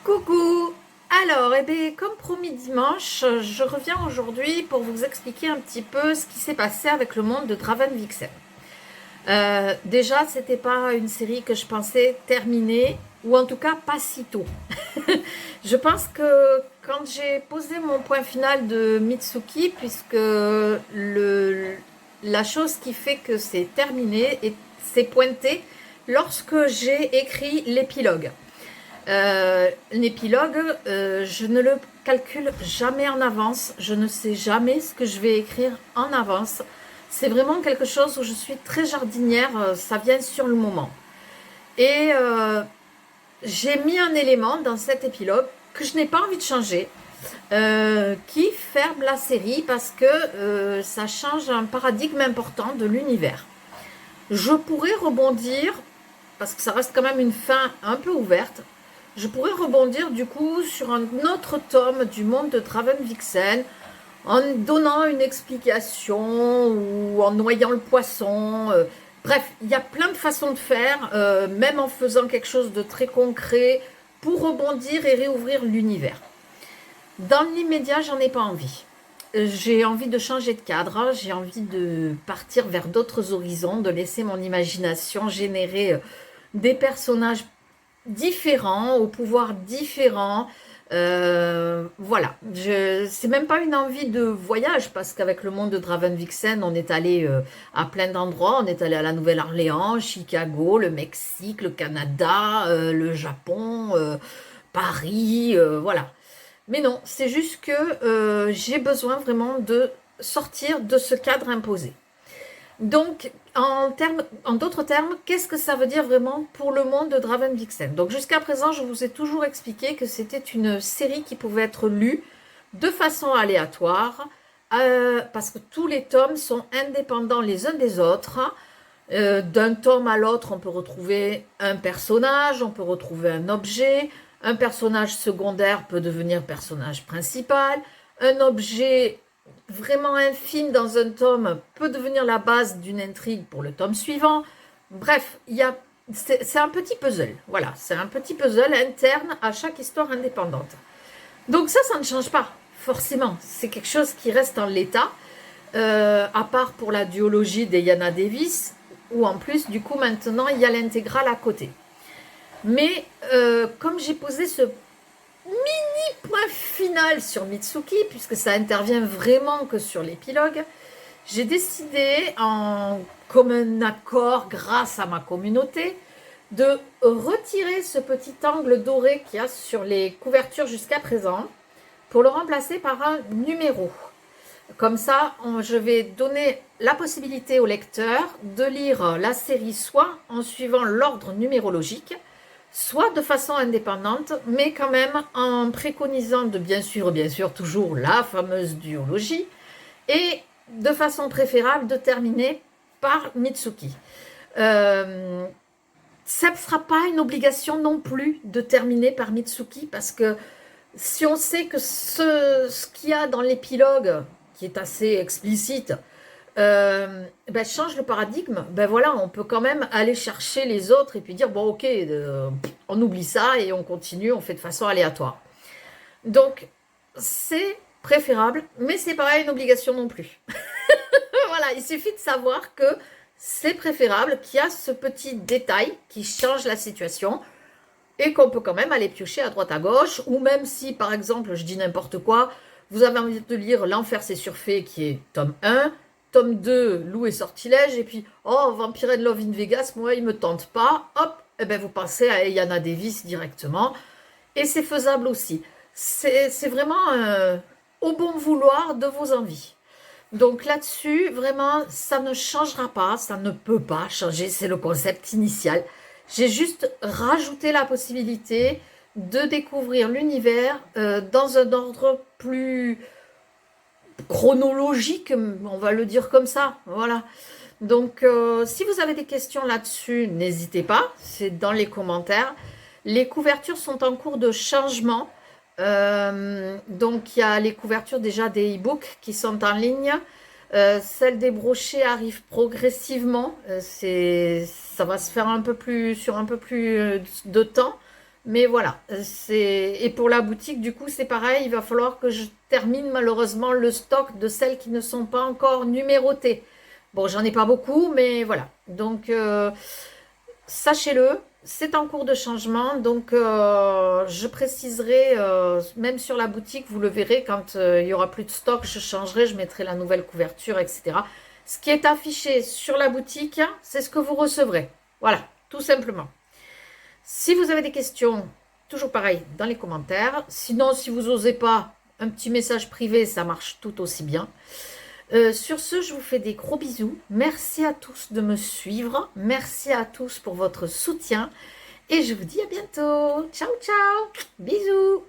Coucou! Alors, eh bien, comme promis dimanche, je reviens aujourd'hui pour vous expliquer un petit peu ce qui s'est passé avec le monde de Draven Vixen. Déjà, c'était pas une série que je pensais terminer, ou en tout cas pas si tôt. Je pense que quand j'ai posé mon point final de Mitsuki, puisque la chose qui fait que c'est terminé s'est pointée lorsque j'ai écrit l'épilogue. L'épilogue, je ne le calcule jamais en avance. Je ne sais jamais ce que je vais écrire en avance. C'est vraiment quelque chose où je suis très jardinière. Ça vient sur le moment. Et j'ai mis un élément dans cet épilogue que je n'ai pas envie de changer, qui ferme la série parce que ça change un paradigme important de l'univers. Je pourrais rebondir, parce que ça reste quand même une fin un peu ouverte, je pourrais rebondir du coup sur un autre tome du monde de Draven Vixen en donnant une explication ou en noyant le poisson. Bref, il y a plein de façons de faire, même en faisant quelque chose de très concret pour rebondir et réouvrir l'univers. Dans l'immédiat, j'en ai pas envie. J'ai envie de changer de cadre, j'ai envie de partir vers d'autres horizons, de laisser mon imagination générer des personnages différents, aux pouvoirs différents. Voilà, c'est même pas une envie de voyage parce qu'avec le monde de Draven Vixen, on est allé à plein d'endroits. On est allé à la Nouvelle-Orléans, Chicago, le Mexique, le Canada, le Japon, Paris, voilà. Mais non, c'est juste que j'ai besoin vraiment de sortir de ce cadre imposé. Donc, en d'autres termes, qu'est-ce que ça veut dire vraiment pour le monde de Draven Vixen? Donc, jusqu'à présent, je vous ai toujours expliqué que c'était une série qui pouvait être lue de façon aléatoire, parce que tous les tomes sont indépendants les uns des autres. D'un tome à l'autre, on peut retrouver un personnage, on peut retrouver un objet, un personnage secondaire peut devenir personnage principal, un objet vraiment infime dans un tome peut devenir la base d'une intrigue pour le tome suivant. Bref, c'est un petit puzzle. Voilà, c'est un petit puzzle interne à chaque histoire indépendante. Donc ça ne change pas, forcément. C'est quelque chose qui reste en l'état, à part pour la duologie d'Ayana Davis, où en plus, du coup, maintenant, il y a l'intégrale à côté. Mais comme j'ai posé ce mini point final sur Mitsuki, puisque ça intervient vraiment que sur l'épilogue, j'ai décidé, en commun accord grâce à ma communauté, de retirer ce petit angle doré qu'il y a sur les couvertures jusqu'à présent pour le remplacer par un numéro. Comme ça, je vais donner la possibilité au lecteur de lire la série soit en suivant l'ordre numérologique, soit de façon indépendante, mais quand même en préconisant de bien sûr, toujours la fameuse duologie, et de façon préférable de terminer par Mitsuki. Ça ne sera pas une obligation non plus de terminer par Mitsuki, parce que si on sait que ce qu'il y a dans l'épilogue, qui est assez explicite, change le paradigme, ben voilà, on peut quand même aller chercher les autres et puis dire, bon ok, on oublie ça et on continue, on fait de façon aléatoire. Donc, c'est préférable, mais c'est pas une obligation non plus. Voilà, il suffit de savoir que c'est préférable, qu'il y a ce petit détail qui change la situation et qu'on peut quand même aller piocher à droite à gauche, ou même si, par exemple, je dis n'importe quoi, vous avez envie de lire L'Enfer c'est surfait, qui est tome 1, tome 2, Loup et Sortilège, et puis, oh, Vampire and Love in Vegas, moi, il me tente pas, hop, eh ben, vous pensez à Ayana Davis directement, et c'est faisable aussi. C'est vraiment au bon vouloir de vos envies. Donc là-dessus, vraiment, ça ne changera pas, ça ne peut pas changer, c'est le concept initial. J'ai juste rajouté la possibilité de découvrir l'univers dans un ordre plus chronologique, on va le dire comme ça. Voilà. Donc, si vous avez des questions là-dessus, n'hésitez pas, c'est dans les commentaires. Les couvertures sont en cours de changement. Donc, il y a les couvertures déjà des e-books qui sont en ligne. Celle des brochets arrive progressivement. Ça va se faire sur un peu plus de temps. Mais voilà, et pour la boutique, du coup, c'est pareil, il va falloir que je termine malheureusement le stock de celles qui ne sont pas encore numérotées. Bon, j'en ai pas beaucoup, mais voilà. Donc, sachez-le, c'est en cours de changement, donc je préciserai, même sur la boutique, vous le verrez, quand il y aura plus de stock, je changerai, je mettrai la nouvelle couverture, etc. Ce qui est affiché sur la boutique, c'est ce que vous recevrez. Voilà, tout simplement. Si vous avez des questions, toujours pareil, dans les commentaires. Sinon, si vous n'osez pas, un petit message privé, ça marche tout aussi bien. Sur ce, je vous fais des gros bisous. Merci à tous de me suivre. Merci à tous pour votre soutien. Et je vous dis à bientôt. Ciao, ciao. Bisous.